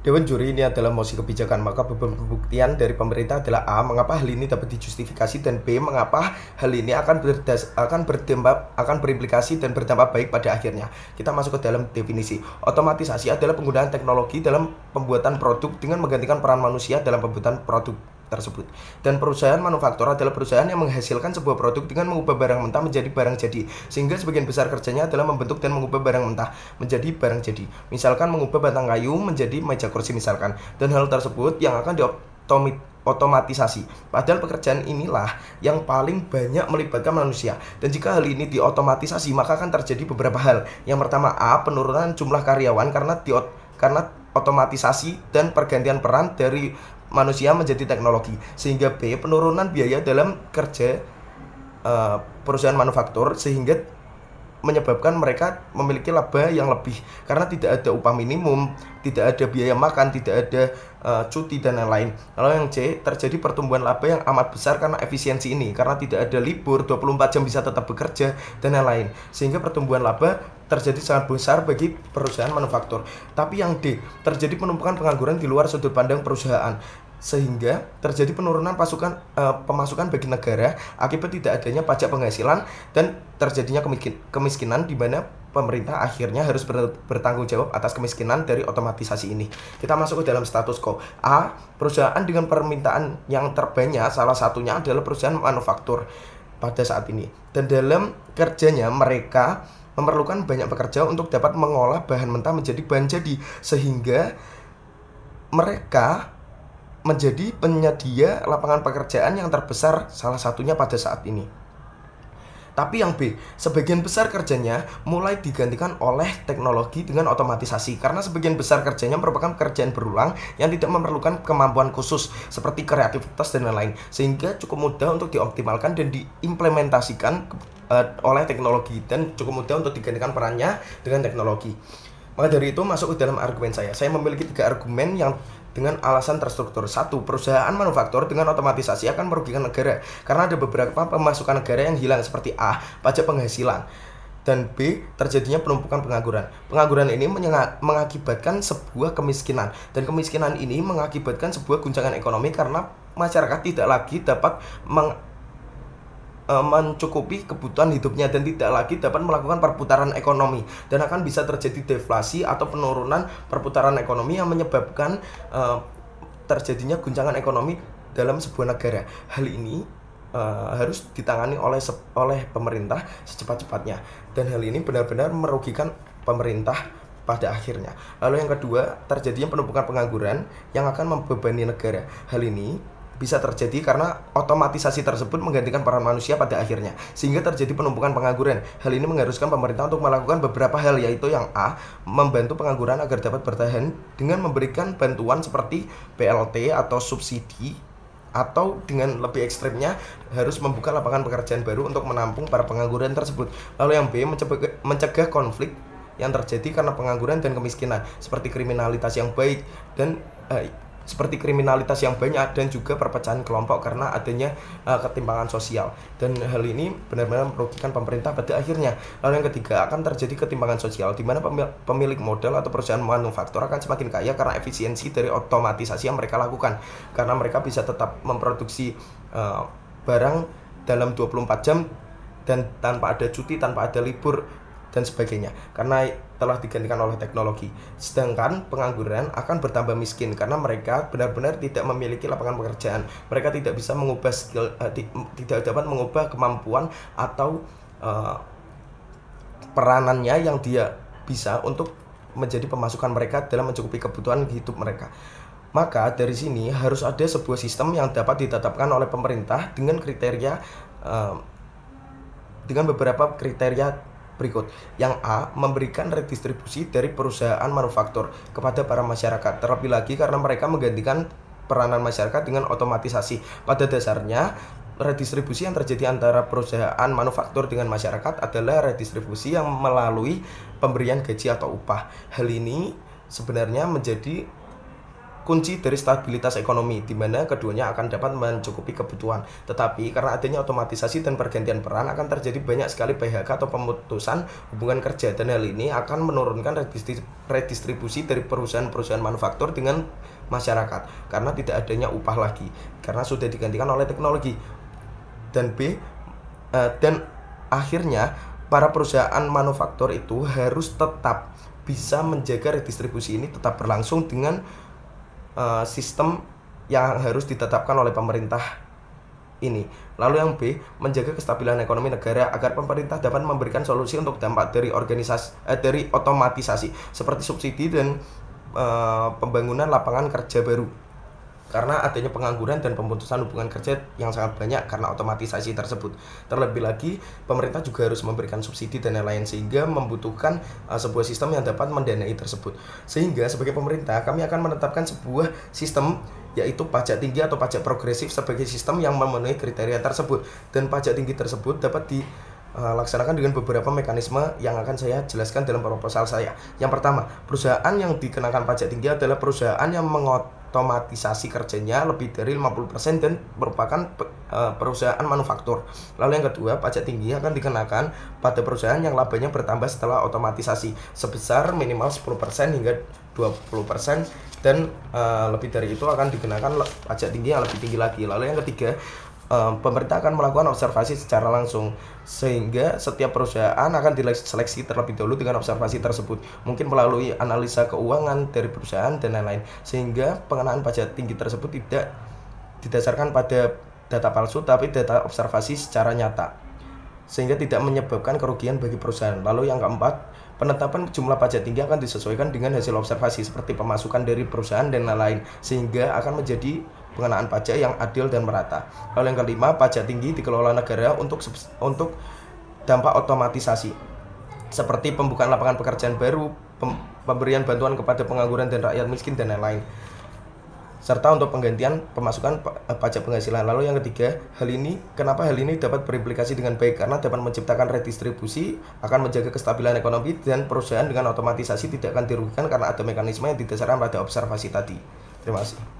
Dewan juri ini adalah mosi kebijakan, maka beban pembuktian dari pemerintah adalah A. Mengapa hal ini dapat dijustifikasi, dan B. Mengapa hal ini akan berimplikasi dan berdampak baik pada akhirnya. Kita masuk ke dalam definisi. Otomatisasi adalah penggunaan teknologi dalam pembuatan produk dengan menggantikan peran manusia dalam pembuatan produk tersebut. Dan perusahaan manufaktur adalah perusahaan yang menghasilkan sebuah produk dengan mengubah barang mentah menjadi barang jadi, sehingga sebagian besar kerjanya adalah membentuk dan mengubah barang mentah menjadi barang jadi. Misalkan mengubah batang kayu menjadi meja kursi misalkan. Dan hal tersebut yang akan otomatisasi. Padahal pekerjaan inilah yang paling banyak melibatkan manusia. Dan jika hal ini diotomatisasi, maka akan terjadi beberapa hal. Yang pertama, A. Penurunan jumlah karyawan karena otomatisasi dan pergantian peran dari manusia menjadi teknologi. Sehingga B. Penurunan biaya dalam kerja perusahaan manufaktur, sehingga menyebabkan mereka memiliki laba yang lebih karena tidak ada upah minimum, tidak ada biaya makan, tidak ada cuti dan lain-lain. Lalu yang C, terjadi pertumbuhan laba yang amat besar karena efisiensi ini, karena tidak ada libur, 24 jam bisa tetap bekerja dan lain-lain, sehingga pertumbuhan laba terjadi sangat besar bagi perusahaan manufaktur. Tapi yang D, terjadi penumpukan pengangguran di luar sudut pandang perusahaan, sehingga terjadi penurunan pemasukan bagi negara akibat tidak adanya pajak penghasilan dan terjadinya kemiskinan, di mana pemerintah akhirnya harus bertanggung jawab atas kemiskinan dari otomatisasi ini. Kita masuk ke dalam status quo. A. Perusahaan dengan permintaan yang terbanyak salah satunya adalah perusahaan manufaktur pada saat ini, dan dalam kerjanya mereka memerlukan banyak pekerja untuk dapat mengolah bahan mentah menjadi bahan jadi, sehingga mereka menjadi penyedia lapangan pekerjaan yang terbesar salah satunya pada saat ini. Tapi yang B, sebagian besar kerjanya mulai digantikan oleh teknologi dengan otomatisasi, karena sebagian besar kerjanya merupakan pekerjaan berulang yang tidak memerlukan kemampuan khusus seperti kreativitas dan lain-lain, sehingga cukup mudah untuk dioptimalkan dan diimplementasikan oleh teknologi, dan cukup mudah untuk digantikan perannya dengan teknologi. Maka dari itu masuk ke dalam argumen saya. Saya memiliki 3 argumen yang dengan alasan terstruktur. 1. Perusahaan manufaktur dengan otomatisasi akan merugikan negara karena ada beberapa pemasukan negara yang hilang, seperti A. Pajak penghasilan, dan B. Terjadinya penumpukan pengangguran. Pengangguran ini mengakibatkan sebuah kemiskinan, dan kemiskinan ini mengakibatkan sebuah guncangan ekonomi karena masyarakat tidak lagi dapat mencukupi kebutuhan hidupnya dan tidak lagi dapat melakukan perputaran ekonomi, dan akan bisa terjadi deflasi atau penurunan perputaran ekonomi yang menyebabkan terjadinya guncangan ekonomi dalam sebuah negara. Hal ini harus ditangani oleh pemerintah secepat-cepatnya, dan hal ini benar-benar merugikan pemerintah pada akhirnya. Lalu yang kedua, terjadinya penumpukan pengangguran yang akan membebani negara. Hal ini bisa terjadi karena otomatisasi tersebut menggantikan peran manusia pada akhirnya, sehingga terjadi penumpukan pengangguran. Hal ini mengharuskan pemerintah untuk melakukan beberapa hal, yaitu yang A. Membantu pengangguran agar dapat bertahan dengan memberikan bantuan seperti BLT atau subsidi, atau dengan lebih ekstrimnya harus membuka lapangan pekerjaan baru untuk menampung para pengangguran tersebut. Lalu yang B. Mencegah konflik yang terjadi karena pengangguran dan kemiskinan, seperti kriminalitas yang banyak dan juga perpecahan kelompok karena adanya ketimpangan sosial, dan hal ini benar-benar merugikan pemerintah pada akhirnya. Lalu yang ketiga, akan terjadi ketimpangan sosial di mana pemilik modal atau perusahaan manufaktur akan semakin kaya karena efisiensi dari otomatisasi yang mereka lakukan, karena mereka bisa tetap memproduksi barang dalam 24 jam dan tanpa ada cuti, tanpa ada libur dan sebagainya, karena telah digantikan oleh teknologi. Sedangkan pengangguran akan bertambah miskin karena mereka benar-benar tidak memiliki lapangan pekerjaan. Mereka tidak bisa mengubah skill, tidak dapat mengubah kemampuan atau peranannya yang dia bisa untuk menjadi pemasukan mereka dalam mencukupi kebutuhan hidup mereka. Maka dari sini harus ada sebuah sistem yang dapat ditetapkan oleh pemerintah dengan beberapa kriteria berikut. Yang A. Memberikan redistribusi dari perusahaan manufaktur kepada para masyarakat, terlebih lagi karena mereka menggantikan peranan masyarakat dengan otomatisasi. Pada dasarnya, redistribusi yang terjadi antara perusahaan manufaktur dengan masyarakat adalah redistribusi yang melalui pemberian gaji atau upah. Hal ini sebenarnya menjadi kunci dari stabilitas ekonomi, di mana keduanya akan dapat mencukupi kebutuhan. Tetapi karena adanya otomatisasi dan pergantian peran, akan terjadi banyak sekali PHK atau pemutusan hubungan kerja, dan hal ini akan menurunkan redistribusi dari perusahaan-perusahaan manufaktur dengan masyarakat karena tidak adanya upah lagi, karena sudah digantikan oleh teknologi. Dan akhirnya para perusahaan manufaktur itu harus tetap bisa menjaga redistribusi ini tetap berlangsung dengan sistem yang harus ditetapkan oleh pemerintah ini. Lalu yang B, menjaga kestabilan ekonomi negara agar pemerintah dapat memberikan solusi untuk dampak dari dari otomatisasi seperti subsidi dan pembangunan lapangan kerja baru. Karena adanya pengangguran dan pemutusan hubungan kerja yang sangat banyak karena otomatisasi tersebut. Terlebih lagi, pemerintah juga harus memberikan subsidi dan lain-lain, sehingga membutuhkan sebuah sistem yang dapat mendanai tersebut. Sehingga sebagai pemerintah, kami akan menetapkan sebuah sistem, yaitu pajak tinggi atau pajak progresif sebagai sistem yang memenuhi kriteria tersebut. Dan pajak tinggi tersebut dapat dilaksanakan dengan beberapa mekanisme yang akan saya jelaskan dalam proposal saya. Yang pertama, perusahaan yang dikenakan pajak tinggi adalah perusahaan yang otomatisasi kerjanya lebih dari 50% dan merupakan perusahaan manufaktur. Lalu yang kedua, pajak tinggi akan dikenakan pada perusahaan yang labanya bertambah setelah otomatisasi sebesar minimal 10% hingga 20%, dan lebih dari itu akan dikenakan pajak tinggi yang lebih tinggi lagi. Lalu yang ketiga, pemerintah akan melakukan observasi secara langsung, sehingga setiap perusahaan akan diseleksi terlebih dahulu dengan observasi tersebut, mungkin melalui analisa keuangan dari perusahaan dan lain-lain, sehingga pengenaan pajak tinggi tersebut tidak didasarkan pada data palsu tapi data observasi secara nyata, sehingga tidak menyebabkan kerugian bagi perusahaan. Lalu yang keempat, penetapan jumlah pajak tinggi akan disesuaikan dengan hasil observasi seperti pemasukan dari perusahaan dan lain-lain, sehingga akan menjadi pengenaan pajak yang adil dan merata. Lalu yang kelima, pajak tinggi dikelola negara untuk dampak otomatisasi seperti pembukaan lapangan pekerjaan baru, pemberian bantuan kepada pengangguran dan rakyat miskin dan lain-lain, serta untuk penggantian pemasukan pajak penghasilan. Lalu yang ketiga, kenapa hal ini dapat berimplikasi dengan baik? Karena dapat menciptakan redistribusi, akan menjaga kestabilan ekonomi, dan perusahaan dengan otomatisasi tidak akan dirugikan karena ada mekanisme yang didasarkan pada observasi tadi. Terima kasih.